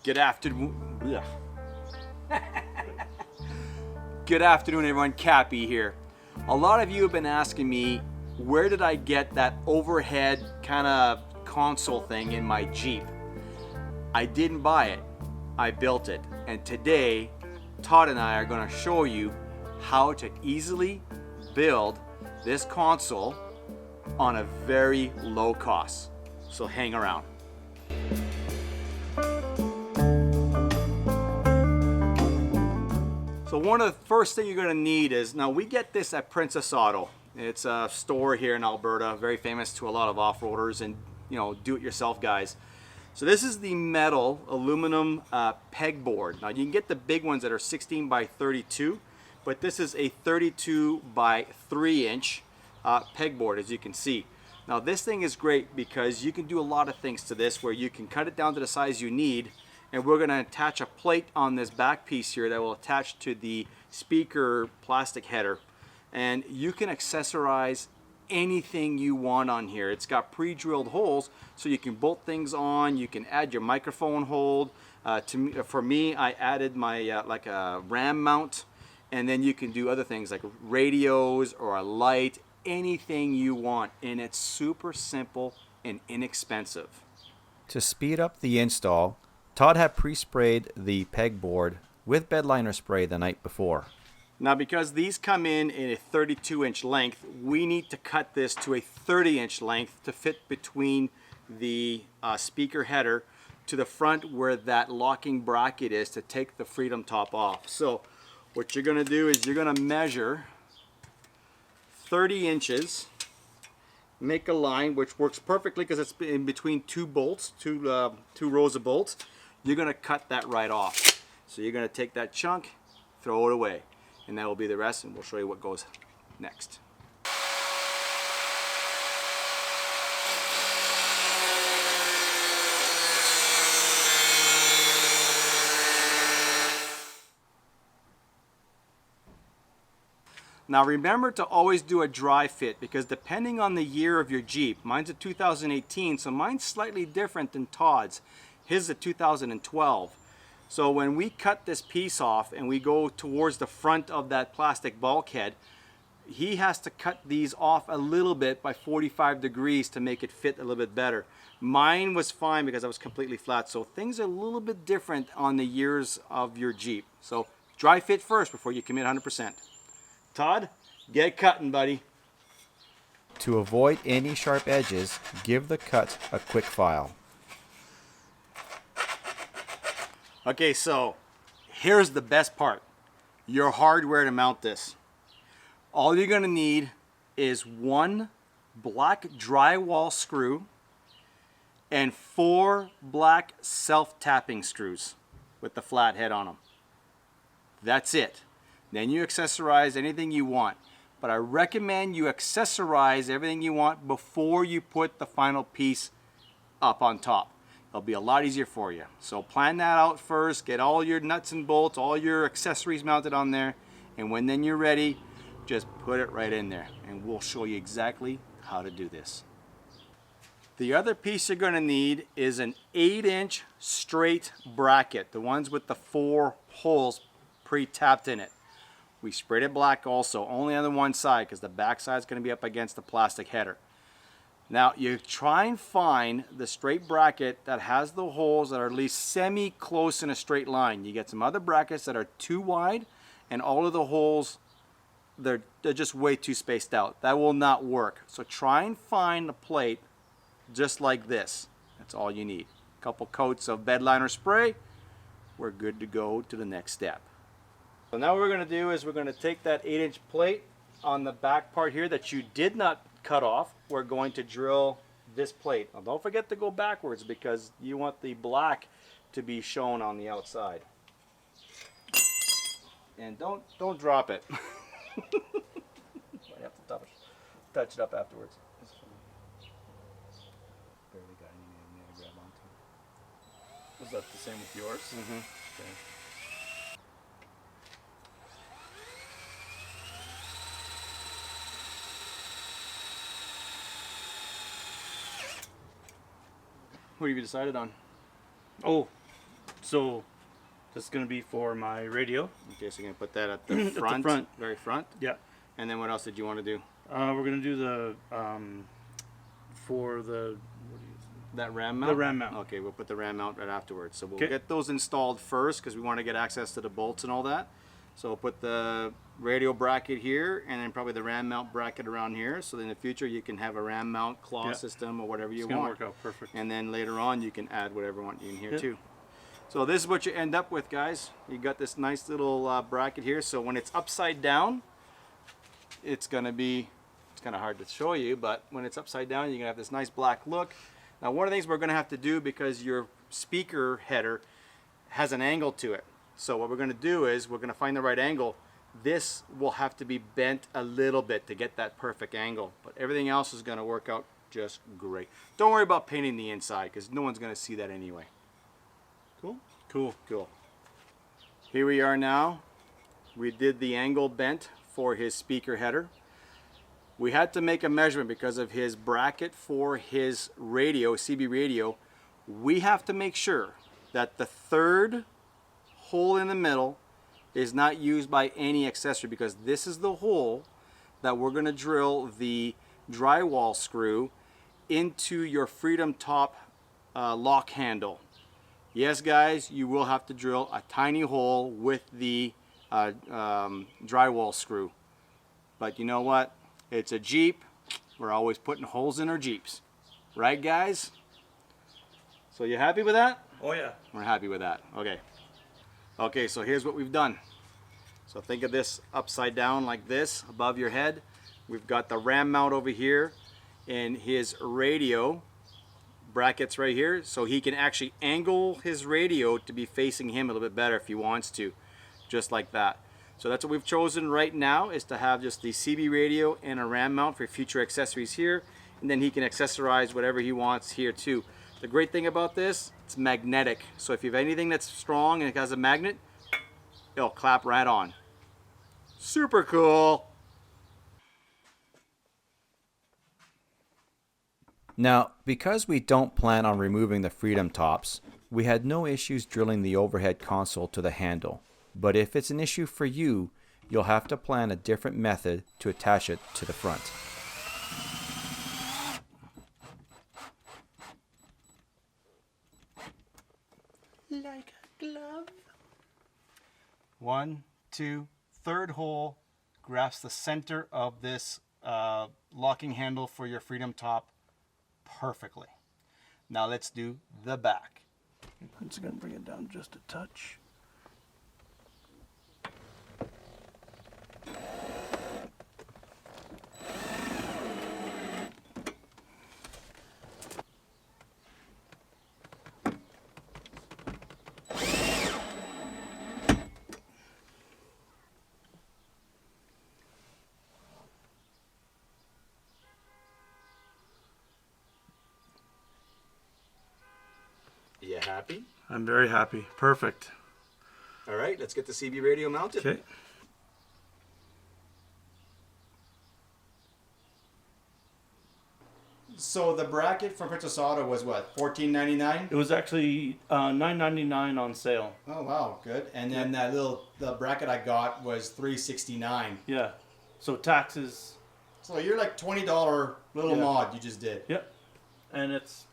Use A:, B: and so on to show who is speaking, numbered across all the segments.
A: Good afternoon. Good afternoon, everyone. Cappy here. A lot of you have been asking me, where did I get that overhead kind of console thing in my Jeep? I didn't buy it. I built it. And today, Todd and I are going to show you how to easily build this console on a very low cost. So hang around. So one of the first things you're going to need is, now we get this at Princess Auto. It's a store here in Alberta, very famous to a lot of off-roaders and do-it-yourself guys. So this is the metal aluminum pegboard. Now you can get the big ones that are 16 by 32, but this is a 32 by 3 inch pegboard, as you can see. Now this thing is great because you can do a lot of things to this, where you can cut it down to the size you need. And we're going to attach a plate on this back piece here that will attach to the speaker plastic header. And you can accessorize anything you want on here. It's got pre-drilled holes so you can bolt things on. You can add your microphone hold. For me, I added my like a RAM mount. And then you can do other things like radios or a light, anything you want. And it's super simple and inexpensive.
B: To speed up the install, Todd had pre-sprayed the pegboard with bed liner spray the night before.
A: Now because these come in a 32-inch length, we need to cut this to a 30-inch length to fit between the speaker header to the front where that locking bracket is to take the Freedom top off. So what you're going to do is you're going to measure 30 inches, make a line which works perfectly because it's in between two bolts, two rows of bolts. You're going to cut that right off. So you're going to take that chunk, throw it away, and that will be the rest, and we'll show you what goes next. Now remember to always do a dry fit, because depending on the year of your Jeep, mine's a 2018, so mine's slightly different than Todd's. His is a 2012. So when we cut this piece off and we go towards the front of that plastic bulkhead, he has to cut these off a little bit by 45 degrees to make it fit a little bit better. Mine was fine because I was completely flat. So things are a little bit different on the years of your Jeep. So dry fit first before you commit 100%. Todd, get cutting, buddy.
B: To avoid any sharp edges, give the cut a quick file.
A: Okay, so here's the best part. Your hardware to mount this. All you're gonna need is one black drywall screw and 4 black self-tapping screws with the flat head on them. That's it. Then you accessorize anything you want. But I recommend you accessorize everything you want before you put the final piece up on top. It'll be a lot easier for you. So plan that out first, get all your nuts and bolts, all your accessories mounted on there, and when then you're ready, just put it right in there, and we'll show you exactly how to do this. The other piece you're gonna need is an 8-inch straight bracket, the ones with the 4 holes pre-tapped in it. We sprayed it black also, only on the one side, because the back side is gonna be up against the plastic header. Now you try and find the straight bracket that has the holes that are at least semi-close in a straight line. You get some other brackets that are too wide and all of the holes, they're just way too spaced out. That will not work. So try and find a plate just like this. That's all you need. A couple coats of bed liner spray. We're good to go to the next step. So now what we're going to do is we're going to take that 8-inch plate on the back part here that you did not cut off. We're going to drill this plate. Now don't forget to go backwards because you want the black to be shown on the outside. And don't drop it. I have to touch it up afterwards. Barely got anything to grab onto.
C: Was that the same with yours?
A: Mm-hmm.
C: Okay.
A: What have you decided on? Oh,
C: So this is going to be for my radio.
A: Okay, so you're gonna put that at the front,
C: front.
A: very front.
C: Yeah.
A: And then what else did you want to do?
C: We're going to do the for the
A: That ram mount?
C: The ram mount.
A: Okay, we'll put the ram mount right afterwards. So we'll
C: Okay.
A: get those installed first because we want to get access to the bolts and all that. So we'll put the radio bracket here and then probably the ram mount bracket around here. So in the future you can have a ram mount claw
C: Yeah.
A: system or whatever you
C: it's going to
A: want.
C: work out perfect.
A: And then later on you can add whatever you want in here
C: Yep.
A: too. So this is what you end up with, guys. You got this nice little bracket here. So when it's upside down, it's gonna be, it's kind of hard to show you, but when it's upside down, you're gonna have this nice black look. Now, one of the things we're gonna have to do, because your speaker header has an angle to it. So what we're gonna do is we're gonna find the right angle. This will have to be bent a little bit to get that perfect angle, but everything else is gonna work out just great. Don't worry about painting the inside because no one's gonna see that anyway. Cool?
C: Cool.
A: Cool. Here we are now. We did the angle bent for his speaker header. We had to make a measurement because of his bracket for his radio, CB radio. We have to make sure that the third hole in the middle is not used by any accessory, because this is the hole that we're going to drill the drywall screw into your Freedom Top lock handle. Yes, guys, you will have to drill a tiny hole with the drywall screw. But you know what? It's a Jeep. We're always putting holes in our Jeeps. Right, guys? So you happy with that?
C: Oh yeah.
A: We're happy with that. Okay. Okay, so here's what we've done. So think of this upside down like this above your head. We've got the ram mount over here and his radio brackets right here, so he can actually angle his radio to be facing him a little bit better if he wants to, just like that. So that's what we've chosen right now, is to have just the CB radio and a ram mount for future accessories here, and then he can accessorize whatever he wants here too. The great thing about this, it's magnetic, so if you have anything that's strong and it has a magnet, it'll clap right on. Super cool.
B: Now, because we don't plan on removing the Freedom Tops, we had no issues drilling the overhead console to the handle. But if it's an issue for you, you'll have to plan a different method to attach it to the front.
C: Like a glove.
A: 1, 2, third hole grasps the center of this locking handle for your Freedom Top perfectly. Now let's do the back.
C: I'm just going to bring it down just a touch.
A: You happy?
C: I'm very happy. Perfect.
A: All right, let's get the CB radio mounted.
C: Okay.
A: So the bracket from Princess Auto was what, $14.99?
C: It was actually $9.99 on sale.
A: Oh wow, good. And then that the bracket I got was $3.69.
C: Yeah. So taxes.
A: So you're like $20 little
C: Yeah.
A: mod you just did.
C: Yep. And it's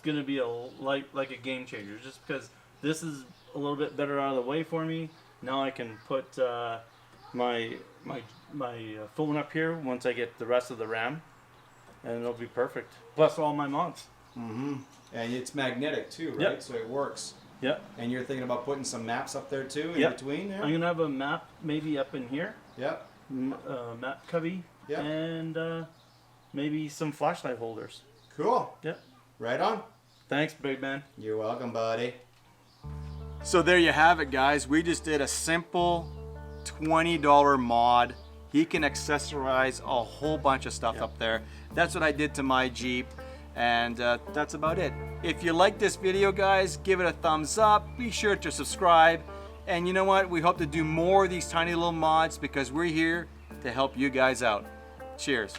C: gonna be like a game changer, just because this is a little bit better out of the way for me. Now I can put my phone up here once I get the rest of the RAM, and it'll be perfect. Plus all my mods.
A: Mm-hmm. And it's magnetic too, right?
C: Yep.
A: So it works.
C: Yep.
A: And you're thinking about putting some maps up there too, in
C: Yep.
A: between there?
C: I'm gonna have a map maybe up in here,
A: Yep.
C: map cubby,
A: Yep.
C: and maybe some flashlight holders.
A: Cool.
C: Yep.
A: Right on.
C: Thanks, big man.
A: You're welcome, buddy. So there you have it, guys. We just did a simple $20 mod. He can accessorize a whole bunch of stuff up there. That's what I did to my Jeep, and that's about it. If you like this video, guys, give it a thumbs up. Be sure to subscribe. And you know what? We hope to do more of these tiny little mods because we're here to help you guys out. Cheers.